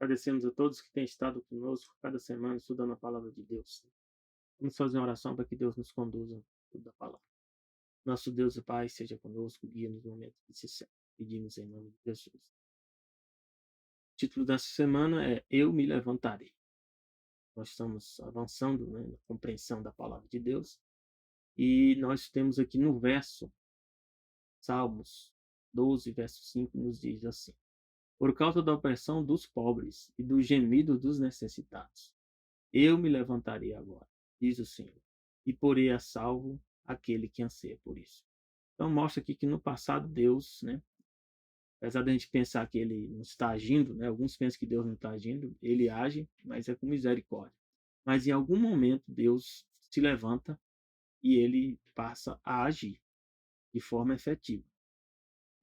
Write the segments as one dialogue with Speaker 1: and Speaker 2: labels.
Speaker 1: Agradecemos a todos que têm estado conosco cada semana estudando a palavra de Deus. Vamos fazer uma oração para que Deus nos conduza no estudo da palavra. Nosso Deus e Pai, seja conosco, guia-nos no momento que se serve. Pedimos em nome de Jesus. O título dessa semana é Eu me levantarei. Nós estamos avançando, na compreensão da palavra de Deus e nós temos aqui no verso, Salmos 12, verso 5, nos diz assim: Por causa da opressão dos pobres e do gemido dos necessitados, eu me levantarei agora, diz o Senhor, e porei a salvo aquele que anseia por isso. Então mostra aqui que no passado Deus, apesar de a gente pensar que ele não está agindo, alguns pensam que Deus não está agindo, ele age, mas é com misericórdia. Mas em algum momento Deus se levanta e ele passa a agir de forma efetiva.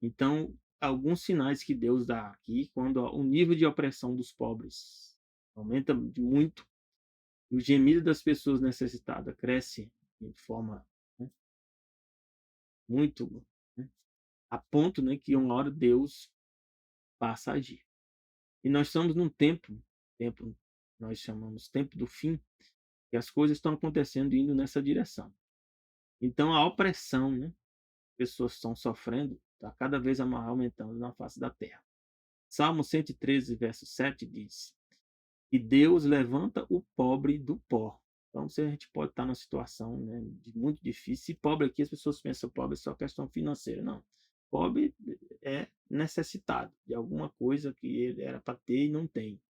Speaker 1: Então, alguns sinais que Deus dá aqui, quando o nível de opressão dos pobres aumenta muito, o gemido das pessoas necessitadas cresce de forma, né, muito, né, a ponto, que uma hora Deus passa a agir. E nós estamos num tempo nós chamamos tempo do fim, e as coisas estão acontecendo indo nessa direção. Então a opressão, pessoas estão sofrendo, está cada vez aumentando na face da terra. Salmo 113, verso 7 diz: E Deus levanta o pobre do pó. Então, se a gente pode estar numa situação, muito difícil, e pobre aqui, as pessoas pensam pobre é só questão financeira. Não. Pobre é necessitado de alguma coisa que ele era para ter e não tem.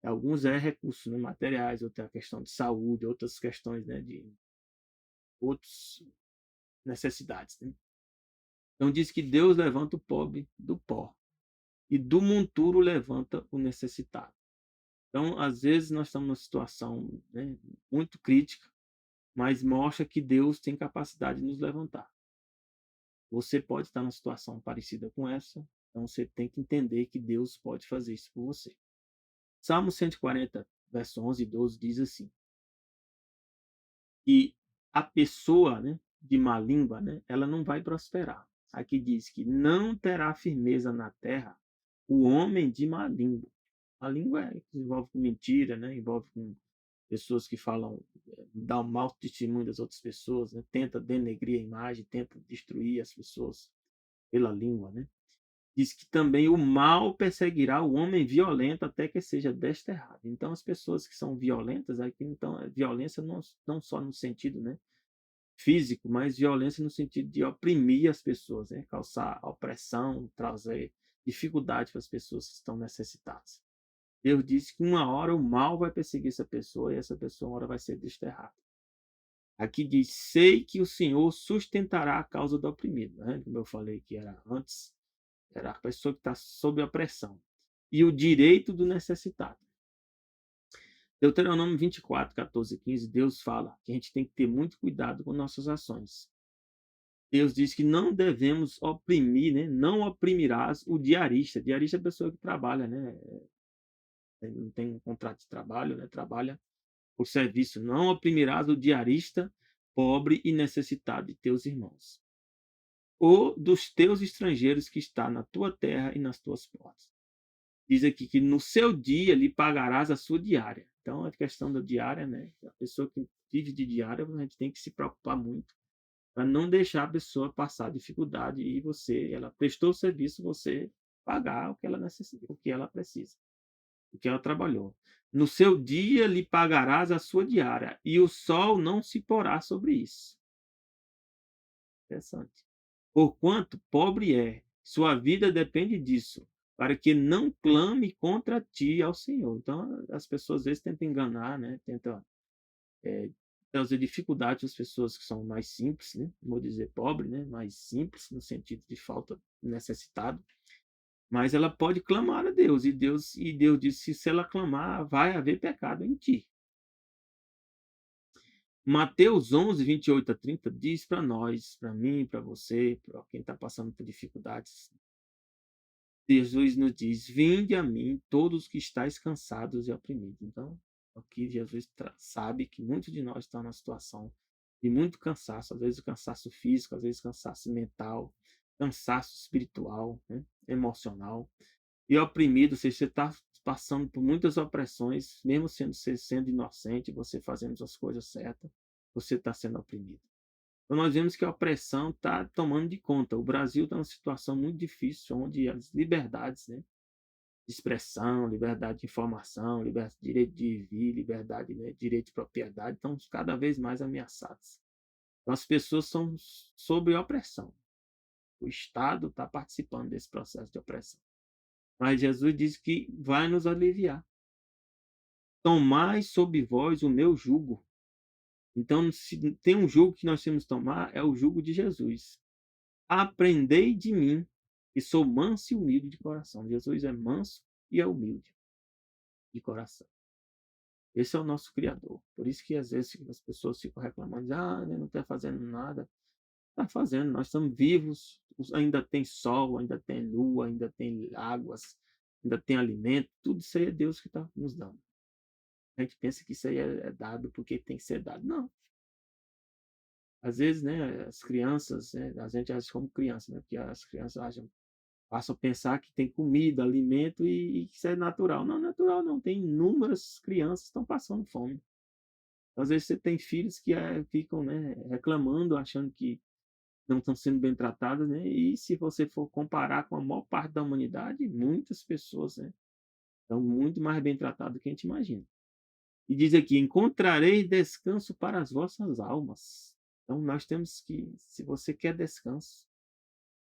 Speaker 1: Alguns é recursos, materiais, outra é a questão de saúde, outras questões, de outras necessidades. Então, diz que Deus levanta o pobre do pó e do monturo levanta o necessitado. Então, às vezes, nós estamos numa situação, muito crítica, mas mostra que Deus tem capacidade de nos levantar. Você pode estar numa situação parecida com essa, então você tem que entender que Deus pode fazer isso por você. Salmo 140, verso 11 e 12 diz assim: E a pessoa, de má língua, ela não vai prosperar. Aqui diz que não terá firmeza na terra o homem de má língua. A língua envolve com mentira, envolve com pessoas que falam, dão mau testemunho das outras pessoas, tenta denegrir a imagem, tenta destruir as pessoas pela língua, Diz que também o mal perseguirá o homem violento até que seja desterrado. Então, as pessoas que são violentas, aqui então, a violência não só no sentido, físico, mas violência no sentido de oprimir as pessoas, causar opressão, trazer dificuldade para as pessoas que estão necessitadas. Deus disse que uma hora o mal vai perseguir essa pessoa e essa pessoa uma hora vai ser desterrada. Aqui diz: sei que o Senhor sustentará a causa do oprimido. Como eu falei que era antes, era a pessoa que está sob opressão. E o direito do necessitado. Deuteronômio 24, 14 e 15, Deus fala que a gente tem que ter muito cuidado com nossas ações. Deus diz que não devemos oprimir, não oprimirás o diarista. Diarista é a pessoa que trabalha, não tem um contrato de trabalho, trabalha por serviço. Não oprimirás o diarista, pobre e necessitado de teus irmãos, ou dos teus estrangeiros que está na tua terra e nas tuas portas. Diz aqui que no seu dia lhe pagarás a sua diária. Então, a questão da diária, a pessoa que vive de diária, a gente tem que se preocupar muito para não deixar a pessoa passar dificuldade e ela prestou o serviço, você pagar o que ela necessita, o que ela precisa, o que ela trabalhou. No seu dia lhe pagarás a sua diária, e o sol não se porá sobre isso. Interessante. Porquanto pobre é, sua vida depende disso, para que não clame contra ti ao Senhor. Então, as pessoas às vezes tentam enganar, tentam trazer dificuldade às pessoas que são mais simples, não vou dizer pobre, mais simples, no sentido de falta, necessitado. Mas ela pode clamar a Deus, e Deus disse: se ela clamar, vai haver pecado em ti. Mateus 11, 28 a 30 diz para nós, para mim, para você, para quem está passando por dificuldades. Jesus nos diz: vinde a mim todos que estáis cansados e oprimidos. Então, aqui Jesus sabe que muitos de nós estão numa situação de muito cansaço, às vezes cansaço físico, às vezes cansaço mental, cansaço espiritual, emocional, e oprimido, ou seja, você está passando por muitas opressões, mesmo sendo inocente, você fazendo as coisas certas, você está sendo oprimido. Então nós vemos que a opressão está tomando de conta. O Brasil está numa situação muito difícil, onde as liberdades, né, de expressão, liberdade de informação, direito de vir, liberdade, né, direito de propriedade, estão cada vez mais ameaçadas. Então as pessoas são sob opressão. O Estado está participando desse processo de opressão. Mas Jesus diz que vai nos aliviar. Tomai sobre vós o meu jugo. Então, se tem um jugo que nós temos que tomar, é o jugo de Jesus. Aprendei de mim, que sou manso e humilde de coração. Jesus é manso e é humilde de coração. Esse é o nosso Criador. Por isso que às vezes as pessoas ficam reclamando, ele não está fazendo nada. Está fazendo, nós estamos vivos, ainda tem sol, ainda tem lua, ainda tem águas, ainda tem alimento, tudo isso aí é Deus que está nos dando. A gente pensa que isso aí é dado porque tem que ser dado. Não. Às vezes, né, as crianças, né, a gente age como criança, né, porque as crianças passam a pensar que tem comida, alimento e que isso é natural. Não, natural não, tem inúmeras crianças que estão passando fome. Às vezes você tem filhos que ficam, né, reclamando, achando que não estão sendo bem tratadas, né? E se você for comparar com a maior parte da humanidade, muitas pessoas, né, estão muito mais bem tratadas do que a gente imagina. E diz aqui: encontrarei descanso para as vossas almas. Então nós temos que, se você quer descanso,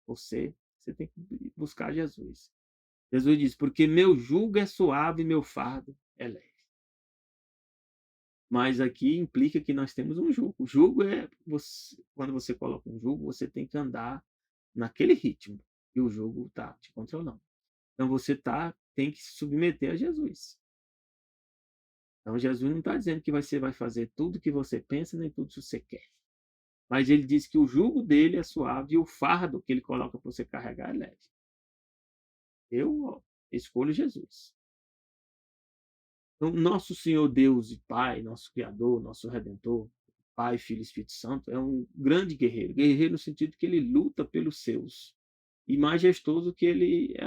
Speaker 1: você tem que buscar Jesus. Jesus diz: porque meu jugo é suave e meu fardo é leve. Mas aqui implica que nós temos um jugo. O jugo é quando você coloca um jugo, você tem que andar naquele ritmo e o jugo está te controlando. Então você tem que se submeter a Jesus. Então Jesus não está dizendo que você vai fazer tudo o que você pensa, nem tudo que você quer. Mas ele diz que o jugo dele é suave e o fardo que ele coloca para você carregar é leve. Eu escolho Jesus. Então, nosso Senhor Deus e Pai, nosso Criador, nosso Redentor, Pai, Filho e Espírito Santo, é um grande guerreiro. Guerreiro no sentido que ele luta pelos seus. E majestoso que ele é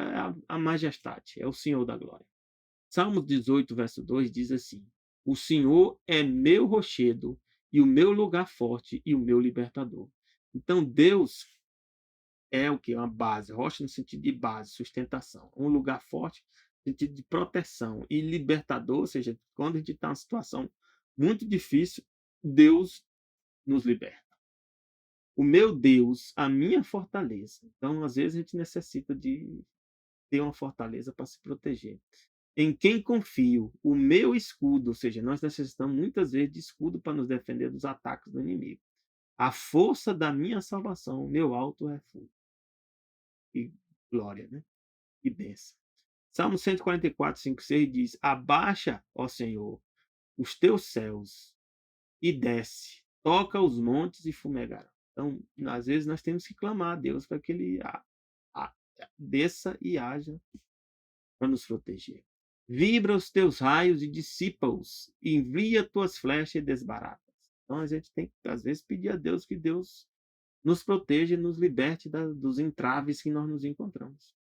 Speaker 1: a majestade, é o Senhor da glória. Salmos 18, verso 2 diz assim: o Senhor é meu rochedo e o meu lugar forte e o meu libertador. Então Deus é o que? Uma base, rocha no sentido de base, sustentação. Um lugar forte no sentido de proteção e libertador, ou seja, quando a gente está em uma situação muito difícil, Deus nos liberta. O meu Deus, a minha fortaleza. Então, às vezes, a gente necessita de ter uma fortaleza para se proteger. Em quem confio, o meu escudo, ou seja, nós necessitamos muitas vezes de escudo para nos defender dos ataques do inimigo. A força da minha salvação, o meu alto refúgio. E glória, né? E bênção. Salmo 144, 5, 6 diz: abaixa, ó Senhor, os teus céus e desce, toca os montes e fumegará. Então, às vezes nós temos que clamar a Deus para que ele desça e haja para nos proteger. Vibra os teus raios e dissipa-os, envia tuas flechas e desbarata. Então a gente tem que, às vezes, pedir a Deus que Deus nos proteja e nos liberte dos entraves que nós nos encontramos.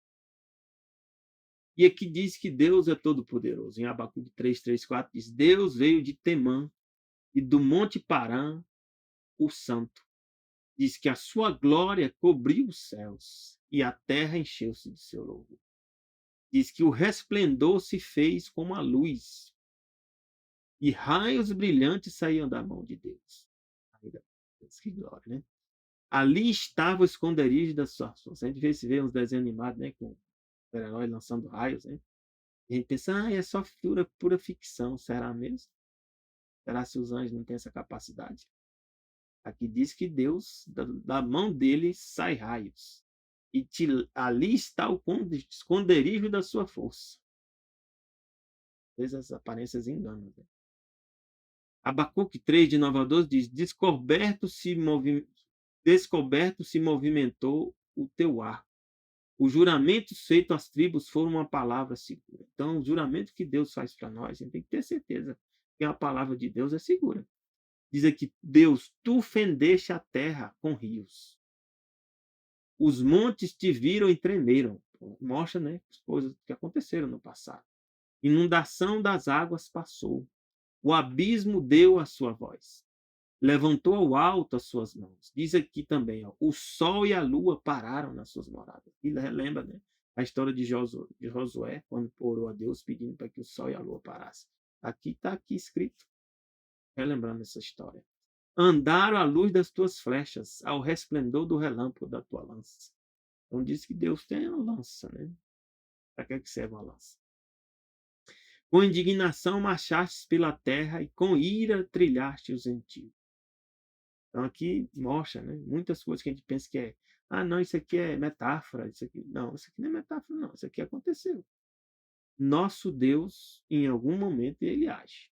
Speaker 1: E aqui diz que Deus é todo-poderoso. Em Abacuque 3, 3, 4 diz: Deus veio de Temã e do Monte Parã, o Santo. Diz que a sua glória cobriu os céus e a terra encheu-se de seu louvor. Diz que o resplendor se fez como a luz e raios brilhantes saíam da mão de Deus. Que glória, né? Ali estava o esconderijo da sua força. A gente vê uns desenhos animados, né, com o super-herói lançando raios, né? E a gente pensa, é só pura ficção. Será mesmo? Será que os anjos não têm essa capacidade? Aqui diz que Deus, da mão dele, sai raios. E ali está o esconderijo da sua força. Às vezes as aparências enganam. Né? Abacuque 3, de 9 a 12 diz: descoberto se movimentou o teu arco. Os juramentos feitos às tribos foram uma palavra segura. Então, o juramento que Deus faz para nós, a gente tem que ter certeza que a palavra de Deus é segura. Diz aqui: Deus, tu fendeste a terra com rios. Os montes te viram e tremeram. Mostra, né, as coisas que aconteceram no passado. Inundação das águas passou. O abismo deu a sua voz. Levantou ao alto as suas mãos. Diz aqui também, ó, o sol e a lua pararam nas suas moradas. E relembra, né, a história de Josué, quando orou a Deus pedindo para que o sol e a lua parassem. Aqui está aqui escrito, relembrando essa história. Andaram à luz das tuas flechas, ao resplendor do relâmpago da tua lança. Então diz que Deus tem uma lança, né? Para que serve uma lança? Com indignação marchastes pela terra e com ira trilhaste os gentios. Então aqui mostra, né, muitas coisas que a gente pensa que é, ah, não, isso aqui é metáfora, isso aqui, não, isso aqui não é metáfora, não, isso aqui aconteceu. Nosso Deus, em algum momento, ele age.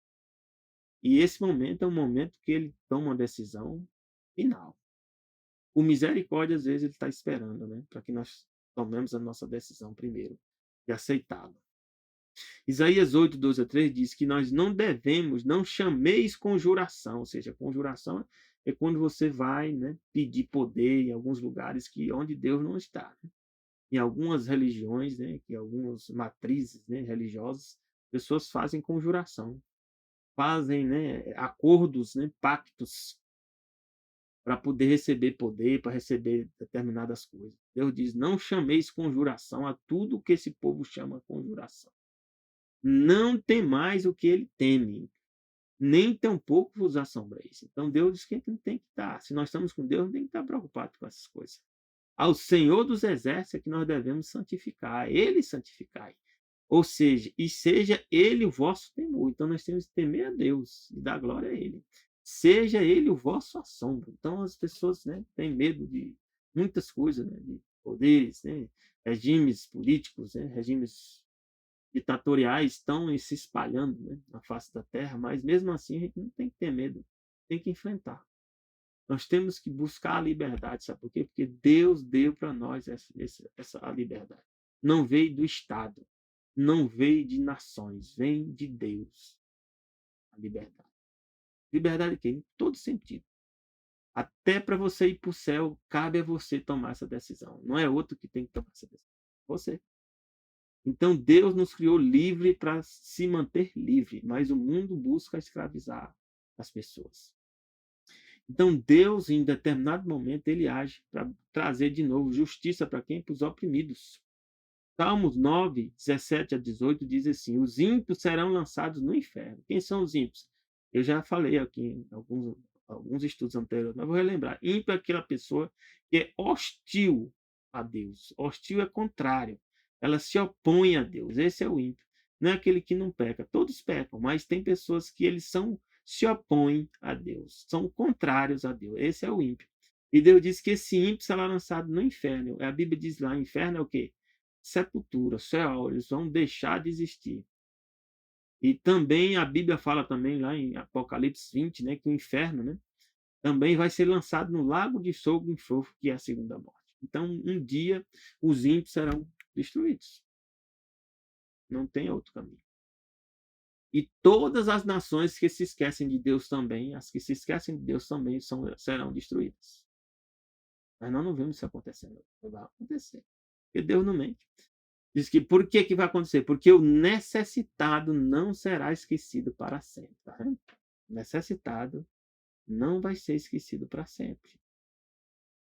Speaker 1: E esse momento é um momento que ele toma uma decisão final. O misericórdia, às vezes, ele está esperando, né, para que nós tomemos a nossa decisão primeiro de aceitá-lo. Isaías 8, 12 a 3 diz que nós não devemos, não chameis conjuração, ou seja, conjuração é quando você vai, né, pedir poder em alguns lugares onde Deus não está. Né? Em algumas religiões, né, que algumas matrizes, né, religiosas, pessoas fazem conjuração, fazem, né, acordos, né, pactos para poder, para receber determinadas coisas. Deus diz: não chameis conjuração a tudo que esse povo chama conjuração. Não temais o que ele teme, nem tampouco vos assombreis. Então Deus diz que a gente não tem que estar. Se nós estamos com Deus, não tem que estar preocupado com essas coisas. Ao Senhor dos Exércitos é que nós devemos santificar, Ele santificai. Ou seja, e seja Ele o vosso temor. Então nós temos que temer a Deus e dar glória a Ele. Seja Ele o vosso assombro. Então as pessoas, né, têm medo de muitas coisas, né, de poderes, né, regimes políticos, né, regimes ditatoriais estão se espalhando, né, na face da terra, mas mesmo assim a gente não tem que ter medo, tem que enfrentar. Nós temos que buscar a liberdade, sabe por quê? Porque Deus deu para nós essa liberdade. Não veio do Estado, não veio de nações, vem de Deus a liberdade. Liberdade de quê? Em todo sentido. Até para você ir para o céu, cabe a você tomar essa decisão. Não é outro que tem que tomar essa decisão. Você. Então Deus nos criou livre para se manter livre, mas o mundo busca escravizar as pessoas. Então Deus, em determinado momento, ele age para trazer de novo justiça para quem? Para os oprimidos. Salmos 9, 17 a 18 diz assim: os ímpios serão lançados no inferno. Quem são os ímpios? Eu já falei aqui em alguns estudos anteriores, mas vou relembrar. Ímpio é aquela pessoa que é hostil a Deus. Hostil é contrário. Ela se opõe a Deus. Esse é o ímpio. Não é aquele que não peca. Todos pecam, mas tem pessoas que se opõem a Deus. São contrários a Deus. Esse é o ímpio. E Deus diz que esse ímpio será lançado no inferno. A Bíblia diz lá, inferno é o quê? Sepultura, céu, eles vão deixar de existir. E também a Bíblia fala também lá em Apocalipse 20, né, que o inferno, né, também vai ser lançado no lago de fogo e enxofre, que é a segunda morte. Então, um dia os ímpios serão destruídos. Não tem outro caminho. E todas as nações que se esquecem de Deus também, as que se esquecem de Deus também serão destruídas. Mas nós não vemos isso acontecendo. Vai acontecer. Porque Deus não mente. Diz que por que vai acontecer? Porque o necessitado não será esquecido para sempre. Tá vendo? O necessitado não vai ser esquecido para sempre.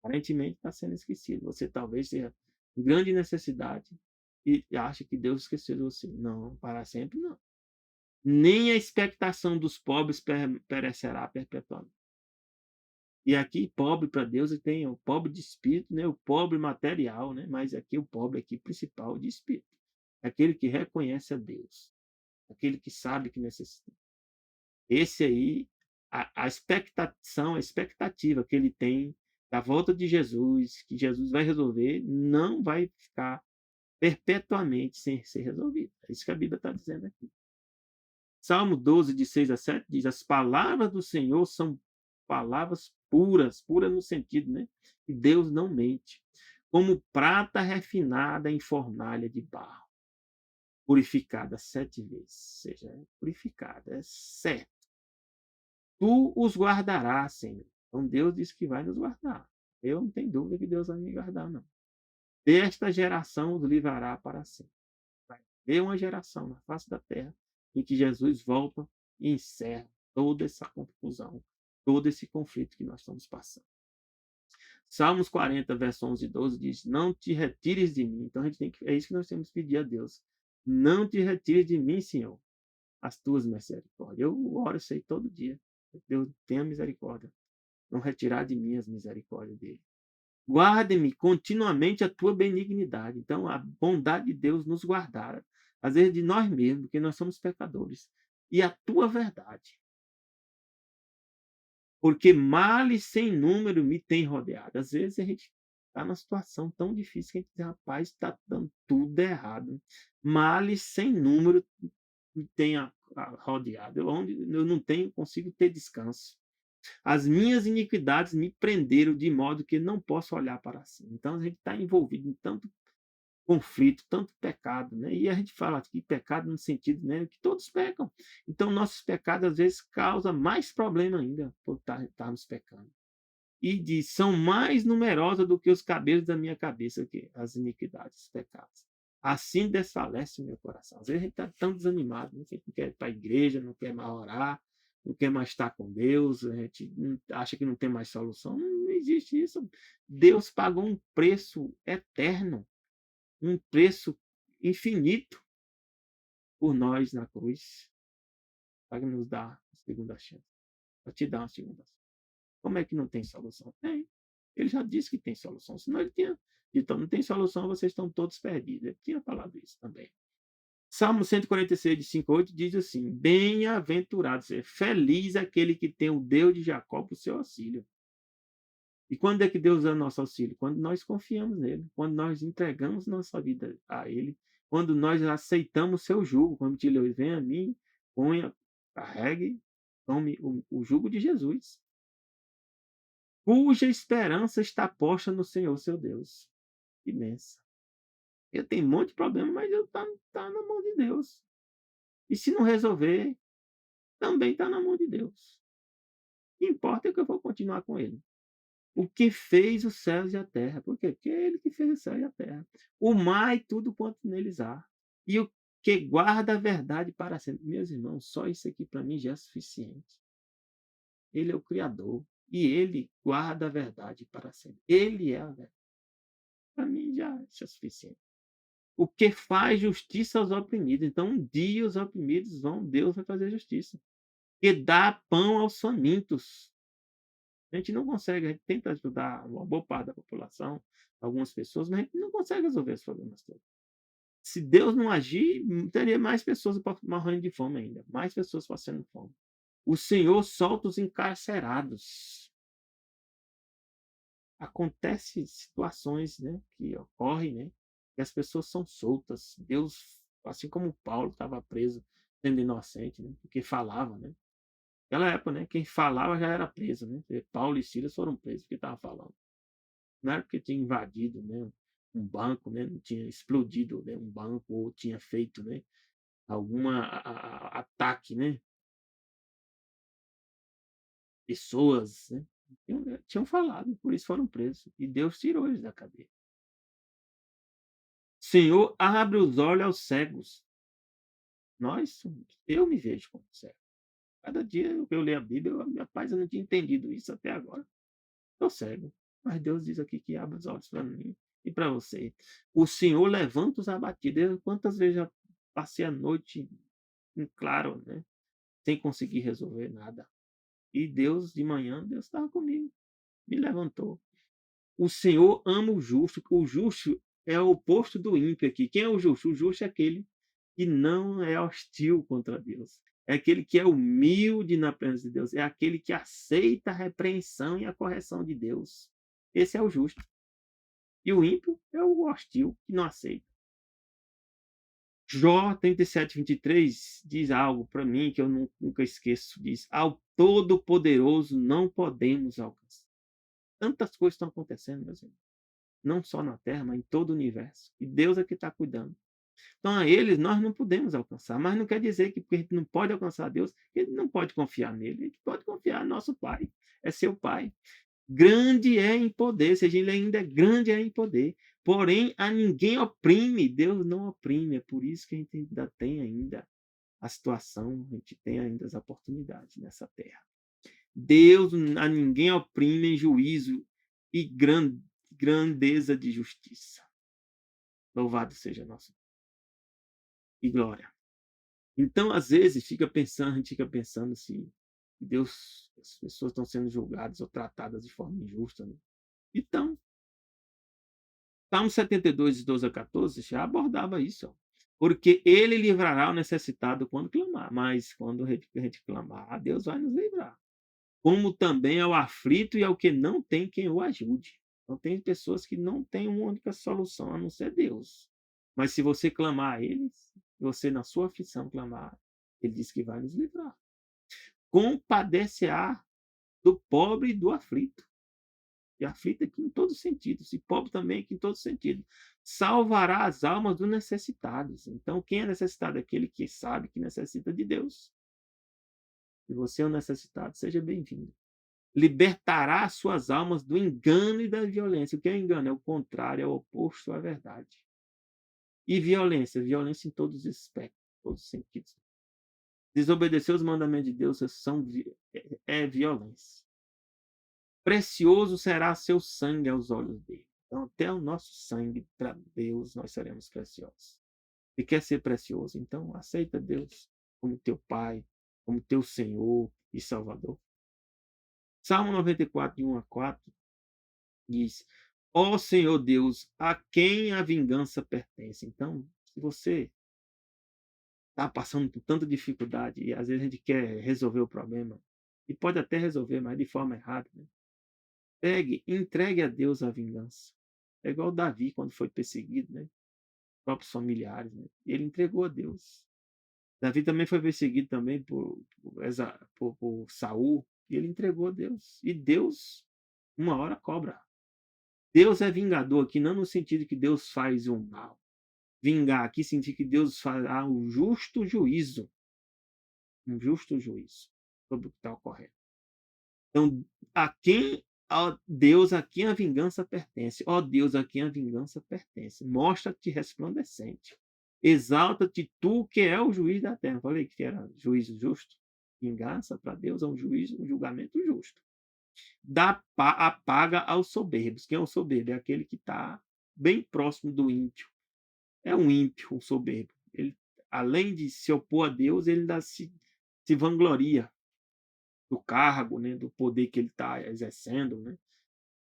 Speaker 1: Aparentemente está sendo esquecido. Você talvez tenha grande necessidade e acha que Deus esqueceu de você. Não, para sempre não. Nem a expectação dos pobres perecerá perpetuamente. E aqui, pobre para Deus, tem o pobre de espírito, né? O pobre material, né? Mas aqui o pobre aqui principal de espírito. Aquele que reconhece a Deus. Aquele que sabe que necessita. Esse aí, a expectação, a expectativa que ele tem da volta de Jesus, que Jesus vai resolver, não vai ficar perpetuamente sem ser resolvido. É isso que a Bíblia está dizendo aqui. Salmo 12, de 6 a 7, diz: as palavras do Senhor são palavras puras, puras no sentido, né? Que Deus não mente. Como prata refinada em fornalha de barro, purificada 7 vezes. Ou seja, é purificada, é certo. Tu os guardarás, Senhor. Então Deus disse que vai nos guardar. Eu não tenho dúvida que Deus vai me guardar, não. Desta geração os livrará para sempre. Vê uma geração na face da terra em que Jesus volta e encerra toda essa confusão, todo esse conflito que nós estamos passando. Salmos 40, verso 11 e 12 diz: Não te retires de mim. Então é isso que nós temos que pedir a Deus. Não te retires de mim, Senhor, as tuas misericórdias. Eu oro isso aí todo dia. Deus tenha misericórdia. Não retirar de mim as misericórdias dele. Guarde-me continuamente a tua benignidade. Então, a bondade de Deus nos guardará, às vezes de nós mesmos, porque nós somos pecadores. E a tua verdade. Porque males sem número me tem rodeado. Às vezes a gente está numa situação tão difícil que a gente diz, rapaz, está dando tudo errado. Males sem número me tem rodeado. Onde eu não tenho, consigo ter descanso. As minhas iniquidades me prenderam de modo que não posso olhar para cima. Então a gente está envolvido em tanto conflito, tanto pecado, né? E a gente fala aqui pecado no sentido, né, que todos pecam. Então nossos pecados às vezes causam mais problema ainda por estarmos pecando. E diz, são mais numerosas do que os cabelos da minha cabeça, que as iniquidades, os pecados. Assim desfalece o meu coração. Às vezes a gente está tão desanimado, né? A gente não quer ir para a igreja, não quer mais orar, não quer mais estar com Deus, a gente acha que não tem mais solução. Não existe isso. Deus pagou um preço eterno, um preço infinito por nós na cruz, para nos dar a segunda chance, para te dar uma segunda chance. Como é que não tem solução? Tem. Ele já disse que tem solução, senão ele tinha dito, não tem solução, vocês estão todos perdidos. Ele tinha falado isso também. Salmo 146, de 5 a 8, diz assim, bem-aventurado, feliz aquele que tem o Deus de Jacó por seu auxílio. E quando é que Deus é o nosso auxílio? Quando nós confiamos nele, quando nós entregamos nossa vida a ele, quando nós aceitamos seu jugo, quando te leu, vem a mim, ponha, carregue, tome o jugo de Jesus, cuja esperança está posta no Senhor, seu Deus. Imensa. Eu tenho um monte de problema, mas eu tá na mão de Deus. E se não resolver, também está na mão de Deus. O que importa é que eu vou continuar com ele. O que fez os céus e a terra. Por quê? Porque é ele que fez o céu e a terra. O mar e tudo quanto neles há. E o que guarda a verdade para sempre. Meus irmãos, só isso aqui para mim já é suficiente. Ele é o Criador. E ele guarda a verdade para sempre. Ele é a verdade. Para mim já é suficiente. O que faz justiça aos oprimidos. Então, um dia os oprimidos vão, Deus vai fazer justiça. Que dá pão aos famintos. A gente não consegue, a gente tenta ajudar uma boa parte da população, algumas pessoas, mas a gente não consegue resolver os problemas todos. Se Deus não agir, teria mais pessoas morrendo de fome ainda, mais pessoas passando fome. O Senhor solta os encarcerados. Acontece situações, né, que ocorrem, né, que as pessoas são soltas. Deus, assim como Paulo estava preso, sendo inocente, né, porque falava, né. Naquela época, né, quem falava já era preso, né. Paulo e Silas foram presos porque estavam falando. Não era porque tinha invadido, né, um banco, né, não tinha explodido, né, um banco ou tinha feito, né, alguma ataque, né, pessoas, né, tinham falado, e por isso foram presos. E Deus tirou eles da cadeia. Senhor, abre os olhos aos cegos. Eu me vejo como cego. Cada dia que eu leio a Bíblia, rapaz, eu não tinha entendido isso até agora. Estou cego. Mas Deus diz aqui que abre os olhos para mim e para você. O Senhor levanta os abatidos. Quantas vezes já passei a noite em claro, né? Sem conseguir resolver nada. E Deus, de manhã, Deus estava comigo. Me levantou. O Senhor ama o justo. O justo é o oposto do ímpio aqui. Quem é o justo? O justo é aquele que não é hostil contra Deus. É aquele que é humilde na presença de Deus. É aquele que aceita a repreensão e a correção de Deus. Esse é o justo. E o ímpio é o hostil, que não aceita. Jó 37:23 diz algo para mim que eu nunca esqueço. Diz, ao Todo-Poderoso não podemos alcançar. Tantas coisas estão acontecendo, meus irmãos. Não só na Terra, mas em todo o universo. E Deus é que está cuidando. Então, a eles nós não podemos alcançar. Mas não quer dizer que porque a gente não pode alcançar Deus, a gente não pode confiar nele. A gente pode confiar no nosso Pai. É seu Pai. Grande é em poder, ou seja, ele ainda é grande em poder. porém a ninguém oprime. Deus não oprime. É por isso que a gente ainda tem ainda a situação, a gente tem ainda as oportunidades nessa terra. Deus a ninguém oprime em juízo e grandeza de justiça. Louvado seja nosso e glória. Então, às vezes, a gente fica pensando assim, Deus, as pessoas estão sendo julgadas ou tratadas de forma injusta, né? Então, Salmo 72, de 12 a 14, já abordava isso. Ó. Porque ele livrará o necessitado quando clamar, mas quando a gente clamar, Deus vai nos livrar. Como também ao aflito e ao que não tem quem o ajude. Então, tem pessoas que não têm uma única solução a não ser Deus. Mas se você clamar a Ele, você na sua aflição clamar, Ele diz que vai nos livrar. Compadecerá do pobre e do aflito. E aflito aqui em todos os sentidos, e pobre também aqui em todos os sentidos. Salvará as almas dos necessitados. Então, quem é necessitado? Aquele que sabe que necessita de Deus. Se você é um necessitado, seja bem-vindo. Libertará suas almas do engano e da violência. O que é engano? É o contrário, é o oposto à verdade. E violência? Violência em todos os aspectos, todos os sentidos. Desobedecer os mandamentos de Deus é violência. Precioso será seu sangue aos olhos dele. Então, até o nosso sangue, para Deus, nós seremos preciosos. E quer ser precioso? Então, aceita Deus como teu Pai, como teu Senhor e Salvador. Salmo 94, de 1 a 4, diz: Ó Senhor Deus, a quem a vingança pertence? Então, se você está passando por tanta dificuldade e às vezes a gente quer resolver o problema, e pode até resolver, mas de forma errada, né? Entregue a Deus a vingança. É igual Davi quando foi perseguido, né? Próprios familiares, né? Ele entregou a Deus. Davi também foi perseguido também por Saul, e ele entregou a Deus. E Deus, uma hora, cobra. Deus é vingador aqui, não no sentido que Deus faz o mal. Vingar aqui significa que Deus fará um justo juízo. Um justo juízo sobre o que está ocorrendo. Então, ó Deus, a quem a vingança pertence. Ó Deus, a quem a vingança pertence. Mostra-te resplandecente. Exalta-te tu, que é o juiz da terra. Falei que era juízo justo. Vingança para Deus é um juízo, um julgamento justo. Apaga aos soberbos. Quem é o soberbo? É aquele que está bem próximo do ímpio. É um ímpio, um soberbo. Ele, além de se opor a Deus, ele ainda se vangloria do cargo, né, do poder que ele está exercendo, né,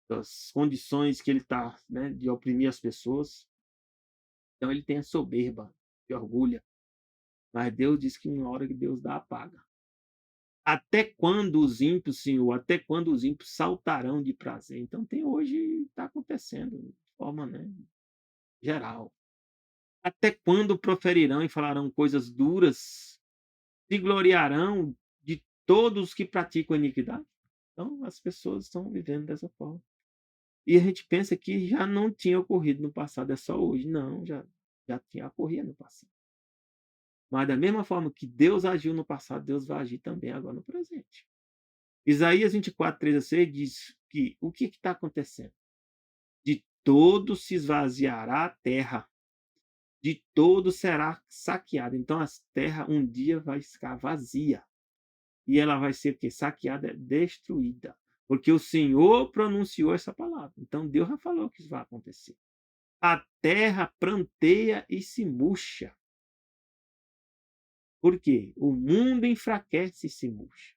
Speaker 1: das condições que ele está, né, de oprimir as pessoas. Então ele tem a soberba, que orgulha. Mas Deus diz que uma hora que Deus dá, apaga. Até quando os ímpios, Senhor, até quando os ímpios saltarão de prazer? Então tem hoje, está acontecendo de forma, né, geral. Até quando proferirão e falarão coisas duras? Se gloriarão de todos os que praticam a iniquidade? Então as pessoas estão vivendo dessa forma. E a gente pensa que já não tinha ocorrido no passado, é só hoje. Não, já tinha ocorrido no passado. Mas da mesma forma que Deus agiu no passado, Deus vai agir também agora no presente. Isaías 24, 3 a 6 diz que o que está acontecendo? De todo se esvaziará a terra, de todo será saqueada. Então a terra um dia vai ficar vazia. E ela vai ser o quê? Saqueada, destruída. Porque o Senhor pronunciou essa palavra. Então Deus já falou que isso vai acontecer. A terra pranteia e se murcha. Por quê? O mundo enfraquece e se murcha.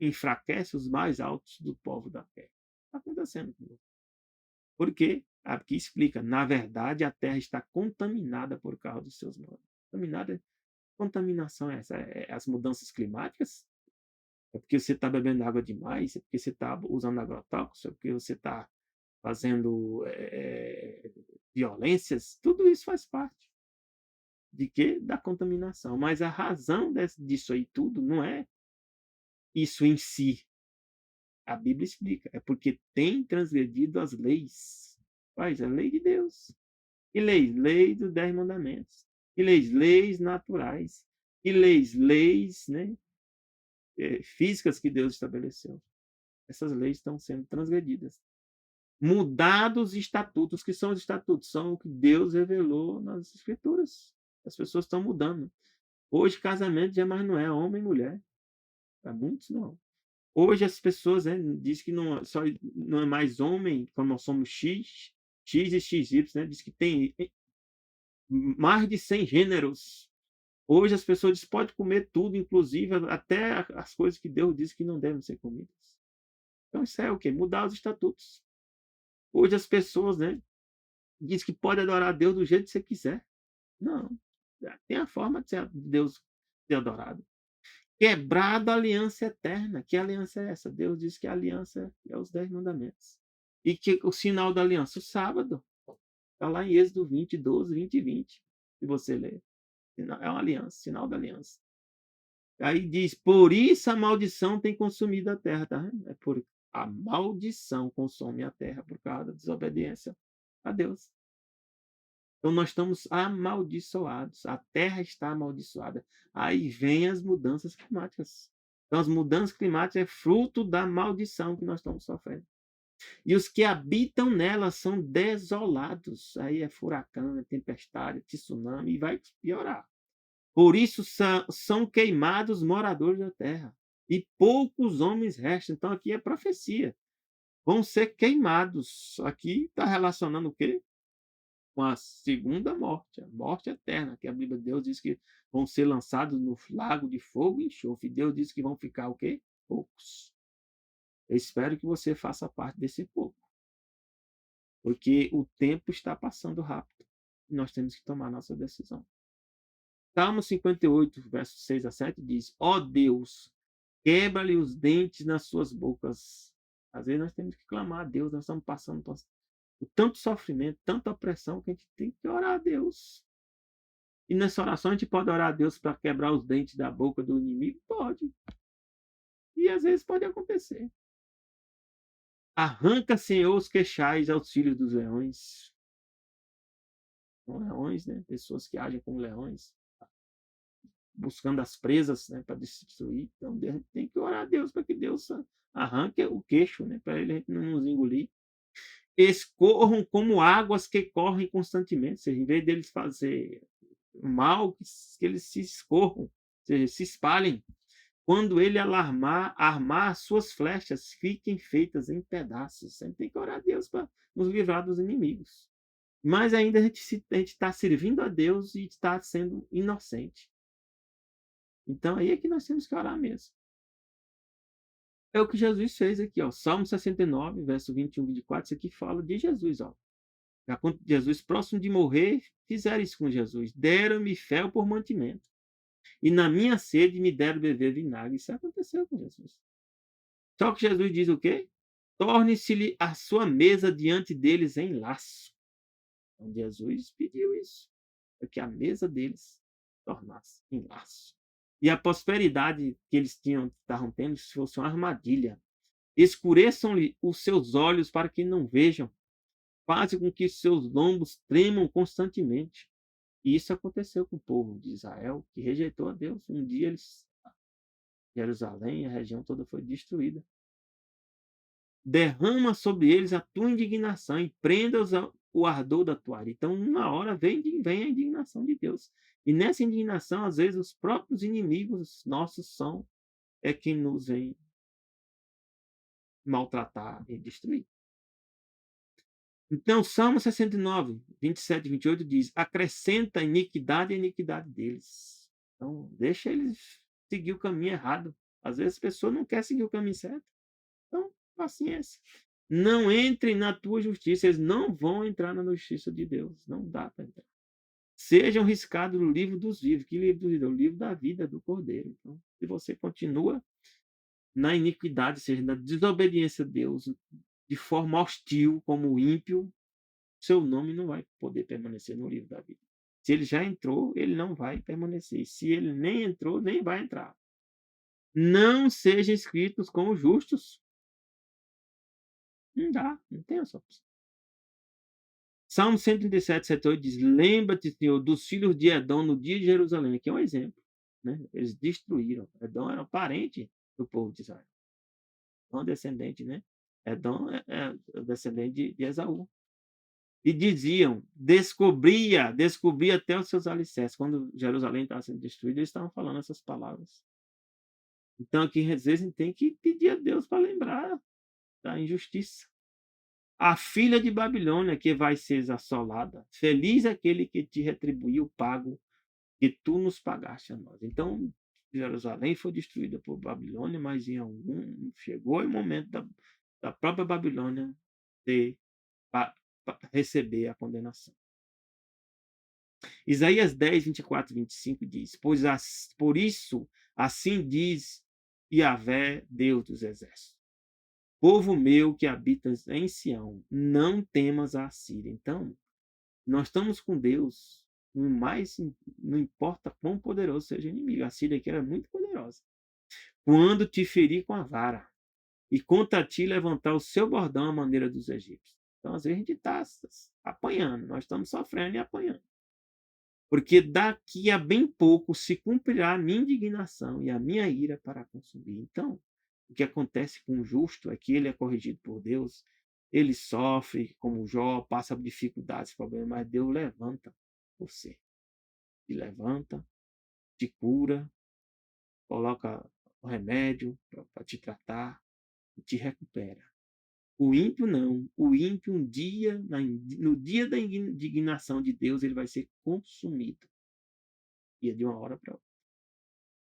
Speaker 1: Enfraquece os mais altos do povo da terra. Está acontecendo. Por quê? Aqui explica. Na verdade, a terra está contaminada por causa dos seus maus. Contaminação é essa? É as mudanças climáticas? É porque você está bebendo água demais? É porque você está usando agrotóxicos? É porque você está fazendo violências? Tudo isso faz parte de quê? Da contaminação. Mas a razão disso aí tudo não é isso em si. A Bíblia explica. É porque tem transgredido as leis. Quais? A lei de Deus. E leis? Lei dos 10 mandamentos. E leis? Leis naturais. E leis? Leis, né, físicas que Deus estabeleceu. Essas leis estão sendo transgredidas. Mudados os estatutos. Que são os estatutos? São o que Deus revelou nas escrituras. As pessoas estão mudando. Hoje casamento já mais não é homem e mulher, para muitos não. Hoje as pessoas, né, diz que não é mais homem, como nós somos X e XY, né, diz que tem mais de 100 gêneros. Hoje as pessoas dizem que pode comer tudo, inclusive até as coisas que Deus disse que não devem ser comidas. Então isso é o quê? Mudar os estatutos. Hoje as pessoas, né, diz que pode adorar a Deus do jeito que você quiser. Não, tem a forma de Deus ser adorado. Quebrado a aliança eterna. Que aliança é essa? Deus diz que a aliança é os 10 mandamentos. E que o sinal da aliança? O sábado. Está lá em Êxodo 20, 12, 20 e 20. Se você ler. É uma aliança, sinal da aliança. Aí diz, por isso a maldição tem consumido a terra. Tá? É por a maldição consome a terra por causa da desobediência a Deus. Então nós estamos amaldiçoados. A terra está amaldiçoada. Aí vem as mudanças climáticas. Então as mudanças climáticas é fruto da maldição que nós estamos sofrendo. E os que habitam nela são desolados. Aí é furacão, é tempestade, é tsunami, e vai piorar. Por isso são queimados moradores da terra. E poucos homens restam. Então aqui é profecia. Vão ser queimados. Aqui está relacionando o quê? Com a segunda morte, a morte eterna, que a Bíblia de Deus diz que vão ser lançados no lago de fogo e enxofre. Deus diz que vão ficar o quê? Poucos. Eu espero que você faça parte desse pouco, porque o tempo está passando rápido e nós temos que tomar nossa decisão. Salmo 58, versos 6 a 7 diz: Ó Deus, quebra-lhe os dentes nas suas bocas. Às vezes nós temos que clamar a Deus, nós estamos passando por tanto sofrimento, tanta opressão, que a gente tem que orar a Deus. E nessa oração a gente pode orar a Deus para quebrar os dentes da boca do inimigo? Pode. E às vezes pode acontecer. Arranca, Senhor, os queixais aos filhos dos leões. São leões, né? Pessoas que agem como leões, buscando as presas, né, para destruir. Então a gente tem que orar a Deus para que Deus arranque o queixo, né, para ele não nos engolir. Escorram como águas que correm constantemente. Ou seja, em vez deles fazer mal, que eles se escorram, ou seja, se espalhem. Quando ele armar suas flechas, fiquem feitas em pedaços. Sempre tem que orar a Deus para nos livrar dos inimigos. Mas ainda a gente está servindo a Deus e está sendo inocente. Então aí é que nós temos que orar mesmo. É o que Jesus fez aqui, ó. Salmo 69, verso 21 e 24, isso aqui fala de Jesus, ó. Jesus, próximo de morrer, fizeram isso com Jesus. Deram-me fel por mantimento. E na minha sede me deram beber vinagre. Isso aconteceu com Jesus. Só que Jesus diz o quê? Torne-se-lhe a sua mesa diante deles em laço. Então Jesus pediu isso, para que a mesa deles tornasse em laço. E a prosperidade que eles estavam tendo, se fosse uma armadilha. Escureçam-lhe os seus olhos para que não vejam. Fazem com que seus lombos tremam constantemente. E isso aconteceu com o povo de Israel, que rejeitou a Deus. Um dia Jerusalém, a região toda foi destruída. Derrama sobre eles a tua indignação e prenda-os o ardor da tua ira. Então, uma hora vem a indignação de Deus. E nessa indignação, às vezes, os próprios inimigos nossos são quem nos vem maltratar e destruir. Então, Salmo 69, 27 e 28 diz: acrescenta iniquidade à iniquidade deles. Então, deixa eles seguir o caminho errado. Às vezes a pessoa não quer seguir o caminho certo. Então, paciência. Não entrem na tua justiça. Eles não vão entrar na justiça de Deus. Não dá para entrar. Sejam riscados no livro dos vivos. Que livro dos vivos? O livro da vida do Cordeiro. Então, se você continua na iniquidade, ou seja, na desobediência a Deus, de forma hostil, como ímpio, seu nome não vai poder permanecer no livro da vida. Se ele já entrou, ele não vai permanecer. Se ele nem entrou, nem vai entrar. Não sejam escritos como justos. Não dá, não tem essa opção. Salmo 137, 7, 8 diz: lembra-te, Senhor, dos filhos de Edom no dia de Jerusalém. Aqui é um exemplo. Né? Eles destruíram. Edom era um parente do povo de Israel. Não descendente, né? Edom é descendente de Esaú. E diziam, descobria até os seus alicerces. Quando Jerusalém estava sendo destruída, eles estavam falando essas palavras. Então, aqui, às vezes, a gente tem que pedir a Deus para lembrar da injustiça. A filha de Babilônia que vai ser assolada. Feliz é aquele que te retribuiu o pago que tu nos pagaste a nós. Então, Jerusalém foi destruída por Babilônia, mas chegou o momento da própria Babilônia ter, receber a condenação. Isaías 10, 24 e 25 diz: por isso, assim diz Yahvé, Deus dos exércitos. Povo meu que habitas em Sião, não temas a Assíria. Então, nós estamos com Deus, não importa quão poderoso seja o inimigo. A Síria aqui era muito poderosa. Quando te ferir com a vara, e contra ti levantar o seu bordão à maneira dos egípcios. Então, às vezes, a gente está apanhando, nós estamos sofrendo e apanhando. Porque daqui a bem pouco se cumprirá a minha indignação e a minha ira para consumir. Então, o que acontece com o justo é que ele é corrigido por Deus, ele sofre como Jó, passa por dificuldades, problemas, mas Deus levanta você. Te levanta, te cura, coloca o remédio para te tratar e te recupera. O ímpio não. O ímpio, no dia da indignação de Deus, ele vai ser consumido. E é de uma hora para outra.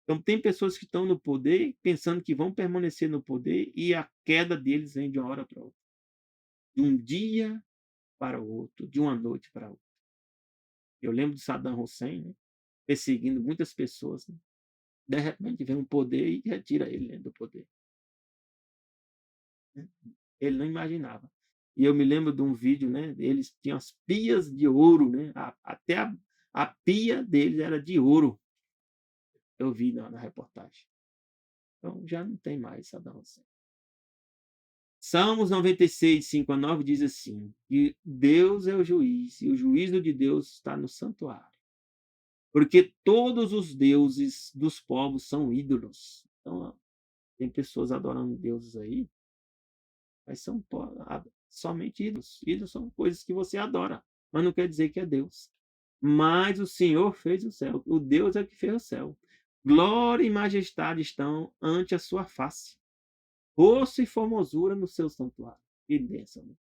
Speaker 1: Então, tem pessoas que estão no poder pensando que vão permanecer no poder e a queda deles vem de uma hora para outra. De um dia para o outro, de uma noite para outra. Eu lembro de Saddam Hussein, né, perseguindo muitas pessoas. Né? De repente vem um poder e retira ele, né, do poder. Né? Ele não imaginava. E eu me lembro de um vídeo, né? Eles tinham as pias de ouro, né? Até a pia deles era de ouro. Eu vi na reportagem. Então já não tem mais Saddam Hussein. Salmos 96, 5 a 9 diz assim: que Deus é o juiz, e o juízo de Deus está no santuário. Porque todos os deuses dos povos são ídolos. Então, tem pessoas adorando deuses aí, mas são somente ídolos. Ídolos são coisas que você adora, mas não quer dizer que é Deus. Mas o Senhor fez o céu. O Deus é que fez o céu. Glória e majestade estão ante a sua face. Rosto e formosura no seu santuário. Que bênção, né?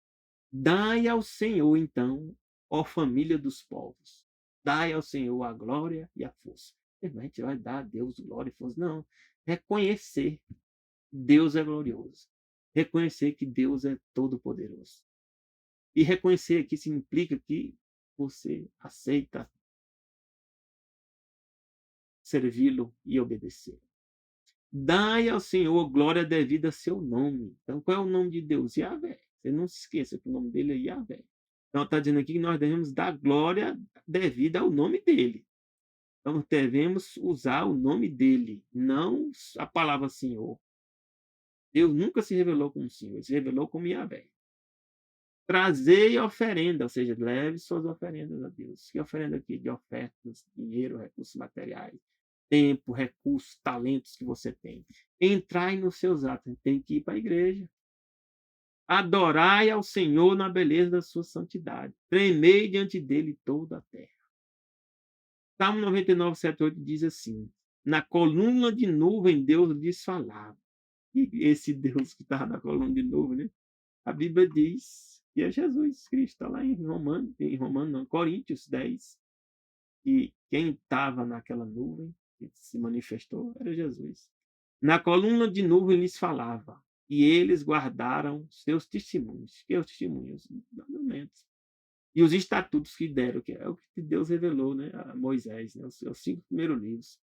Speaker 1: Dai ao Senhor, então, ó família dos povos. Dai ao Senhor a glória e a força. A gente vai dar a Deus glória e força. Não. Reconhecer que Deus é glorioso. Reconhecer que Deus é todo-poderoso. E reconhecer que isso implica que você aceita servi-lo e obedecer. Dai ao Senhor glória devida a seu nome. Então, qual é o nome de Deus? Yahvé. Você não se esqueça que o nome dele é Yahvé. Então, está dizendo aqui que nós devemos dar glória devida ao nome dele. Então, devemos usar o nome dele, não a palavra Senhor. Deus nunca se revelou como Senhor, ele se revelou como Yahvé. Trazei oferenda, ou seja, leve suas oferendas a Deus. Que oferenda aqui? De ofertas, dinheiro, recursos materiais, tempo, recursos, talentos que você tem. Entrai nos seus atos. Tem que ir para a igreja. Adorai ao Senhor na beleza da sua santidade. Tremei diante dele toda a terra. Salmo 99, 7, 8 diz assim: na coluna de nuvem Deus lhes falava. E esse Deus que estava na coluna de nuvem, né? A Bíblia diz que é Jesus Cristo, está lá Coríntios 10, e quem estava naquela nuvem, que se manifestou, era Jesus. Na coluna de nuvem lhes falava, e eles guardaram seus testemunhos. Que é os testemunhos? Os mandamentos. E os estatutos que deram, que é o que Deus revelou, né, a Moisés, né, os 5 primeiros livros.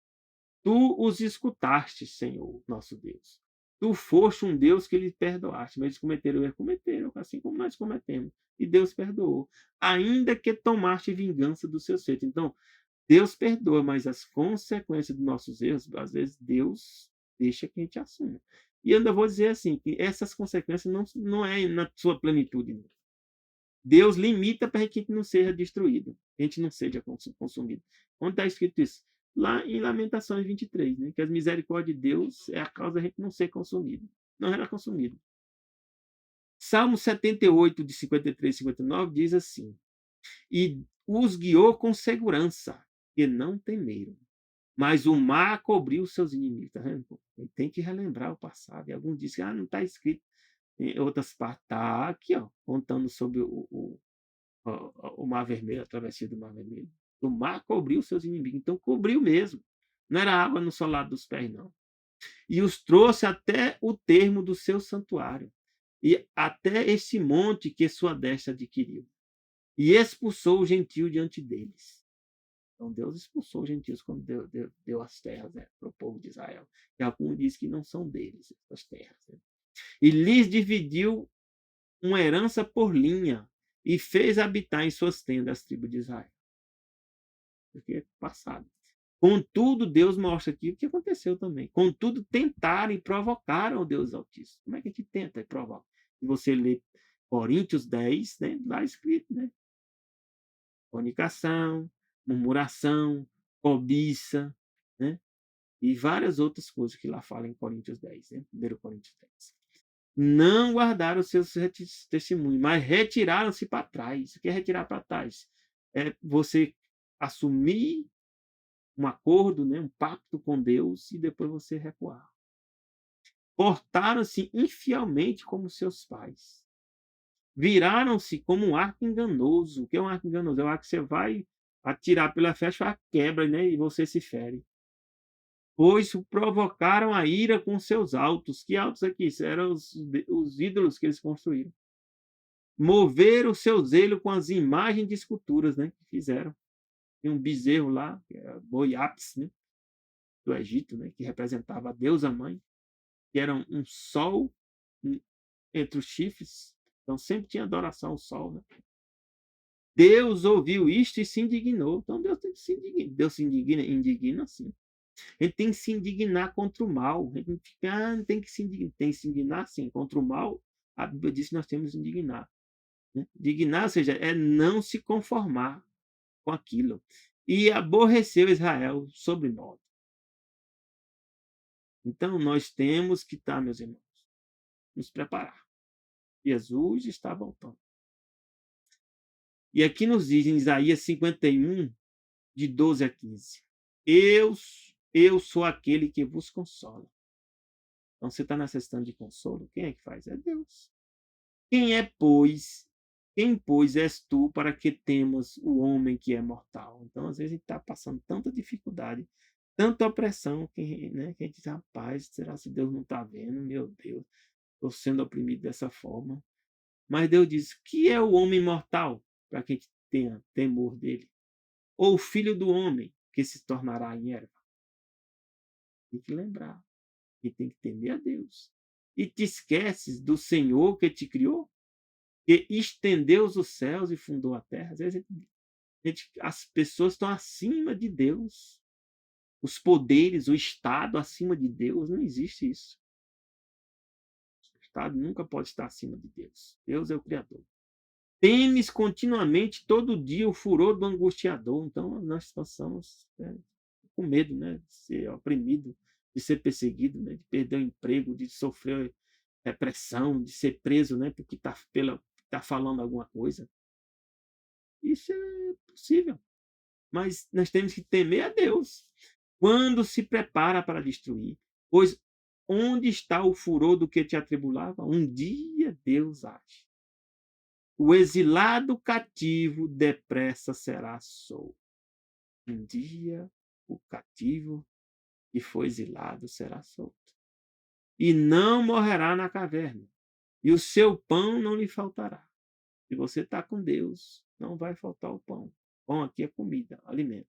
Speaker 1: Tu os escutaste, Senhor, nosso Deus. Tu foste um Deus que lhes perdoaste, mas eles cometeram, assim como nós cometemos. E Deus perdoou, ainda que tomaste vingança dos seus feitos. Então, Deus perdoa, mas as consequências dos nossos erros, às vezes, Deus deixa que a gente assuma. E eu ainda vou dizer assim, que essas consequências não é na sua plenitude. Não. Deus limita para que a gente não seja destruído, a gente não seja consumido. Onde está escrito isso? Lá em Lamentações 23, né? Que as misericórdias de Deus é a causa da gente não ser consumido. Não era consumido. Salmo 78, de 53 e 59 diz assim: E os guiou com segurança, e não temeram. Mas o mar cobriu seus inimigos. Tá vendo? Ele tem que relembrar o passado. E alguns dizem, não está escrito em outras partes. Está aqui, ó, contando sobre o Mar Vermelho, a travessia do Mar Vermelho. O mar cobriu seus inimigos. Então, cobriu mesmo. Não era água no solado dos pés, não. E os trouxe até o termo do seu santuário, e até esse monte que sua destra adquiriu. E expulsou o gentio diante deles. Então Deus expulsou os gentios quando deu as terras, né, para o povo de Israel. E alguns dizem que não são deles as terras. Né? E lhes dividiu uma herança por linha e fez habitar em suas tendas as tribos de Israel. Porque é passado. Contudo, Deus mostra aqui o que aconteceu também. Contudo, tentaram e provocaram o Deus Altíssimo. Como é que a gente tenta e provoca? Se você lê Coríntios 10, né, lá escrito, né? Fornicação, murmuração, cobiça, né? E várias outras coisas que lá fala em Coríntios 10, né? 1 Coríntios 10. Não guardaram os seus testemunhos, mas retiraram-se para trás. O que é retirar para trás? É você assumir um acordo, né? Um pacto com Deus e depois você recuar. Portaram-se infielmente como seus pais. Viraram-se como um arco enganoso. O que é um arco enganoso? É um arco que você vai atirar pela flecha, a quebra, né? E você se fere. Pois provocaram a ira com seus altos. Que altos aqui? Eram os ídolos que eles construíram. Moveram o seu zelo com as imagens de esculturas, né? Que fizeram. Tem um bezerro lá, que é Boiapis, né? Do Egito, né? Que representava a deusa mãe, que era um sol entre os chifres. Então sempre tinha adoração ao sol, né? Deus ouviu isto e se indignou. Então Deus tem que se indignar. Deus se indigna assim. Ele tem que se indignar contra o mal. Ele não fica, tem que se indignar. Tem que se indignar, sim. Contra o mal, a Bíblia diz que nós temos que indignar. Né? Indignar, ou seja, é não se conformar com aquilo. E aborreceu Israel sobre nós. Então, nós temos que estar, meus irmãos, nos preparar. Jesus está voltando. E aqui nos diz em Isaías 51, de 12 a 15. Eu sou aquele que vos consola. Então, você está necessitando de consolo? Quem é que faz? É Deus. Quem, pois, és tu para que temas o homem que é mortal? Então, às vezes, a gente está passando tanta dificuldade, tanta opressão, que, né, que a gente diz, rapaz, será que Deus não está vendo? Meu Deus, estou sendo oprimido dessa forma. Mas Deus diz, que é o homem mortal para que a gente tenha temor dele? Ou o filho do homem que se tornará em erva? Tem que lembrar que tem que temer a Deus. E te esqueces do Senhor que te criou? Que estendeu os céus e fundou a terra. Às vezes as pessoas estão acima de Deus. Os poderes, o Estado acima de Deus, não existe isso. O Estado nunca pode estar acima de Deus. Deus é o Criador. Temes continuamente, todo dia, o furor do angustiador. Então, nós passamos com medo, né, de ser oprimido, de ser perseguido, né, de perder o emprego, de sofrer repressão, de ser preso, né, porque está falando alguma coisa. Isso é possível. Mas nós temos que temer a Deus quando se prepara para destruir. Pois onde está o furor do que te atribulava? Um dia Deus age. O exilado cativo depressa será solto. Um dia o cativo que foi exilado será solto. E não morrerá na caverna. E o seu pão não lhe faltará. Se você está com Deus, não vai faltar o pão. Pão aqui é comida, alimento.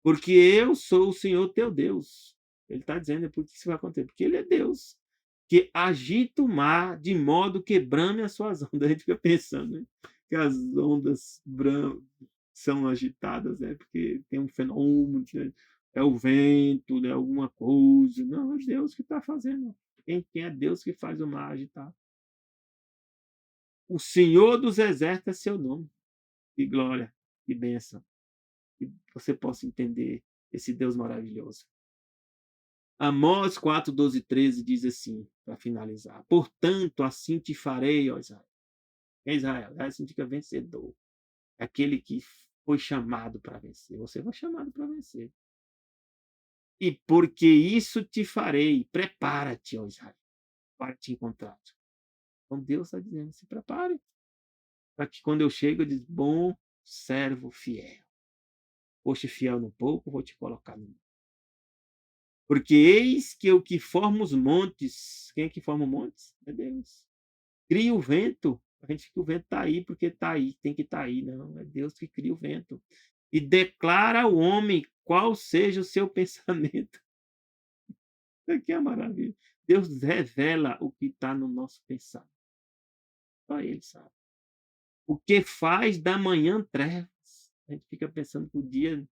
Speaker 1: Porque eu sou o Senhor teu Deus. Ele está dizendo por que isso vai acontecer. Porque ele é Deus, que agita o mar de modo que brame as suas ondas. A gente fica pensando, né, que as ondas são agitadas, né, porque tem um fenômeno, né, é o vento, né, alguma coisa. Não, é Deus que está fazendo. Quem é Deus que faz o mar agitar? O Senhor dos Exércitos é seu nome. Que glória, que bênção. Que você possa entender esse Deus maravilhoso. Amós 4, 12 e 13 diz assim, para finalizar: portanto, assim te farei, ó Israel. É Israel, Israel significa vencedor. É aquele que foi chamado para vencer. Você foi chamado para vencer. E porque isso te farei, prepara-te, ó Israel, para te encontrar. Então Deus está dizendo: se prepare, para que quando eu chego, eu diz, bom servo fiel. Foste fiel no pouco, vou te colocar no muito. Porque eis que o que forma os montes, quem é que forma os montes? É Deus. Cria o vento, a gente que o vento está aí porque está aí, tem que estar aí. Não, é Deus que cria o vento. E declara ao homem qual seja o seu pensamento. Isso aqui é maravilha. Deus revela o que está no nosso pensamento. Só Ele sabe. O que faz da manhã trevas. A gente fica pensando que o dia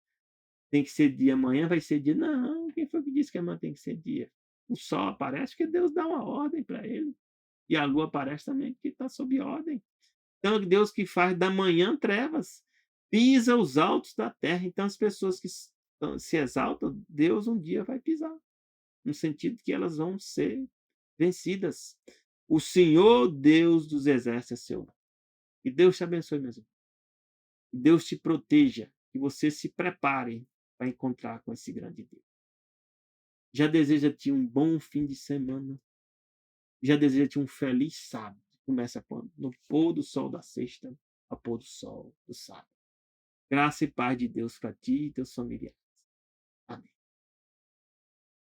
Speaker 1: tem que ser dia, amanhã vai ser dia. Não, quem foi que disse que amanhã tem que ser dia? O sol aparece porque Deus dá uma ordem para ele. E a lua aparece também porque está sob ordem. Então, é Deus que faz da manhã trevas, pisa os altos da terra. Então, as pessoas que se exaltam, Deus um dia vai pisar, no sentido que elas vão ser vencidas. O Senhor Deus dos exércitos é seu nome. E Deus te abençoe, meus irmãos. Que Deus te proteja. Que você se prepare para encontrar com esse grande Deus. Já deseja-te um bom fim de semana. Já deseja-te um feliz sábado. Começa quando? No pôr do sol da sexta ao pôr do sol do sábado. Graça e paz de Deus para ti e teus familiares. Amém.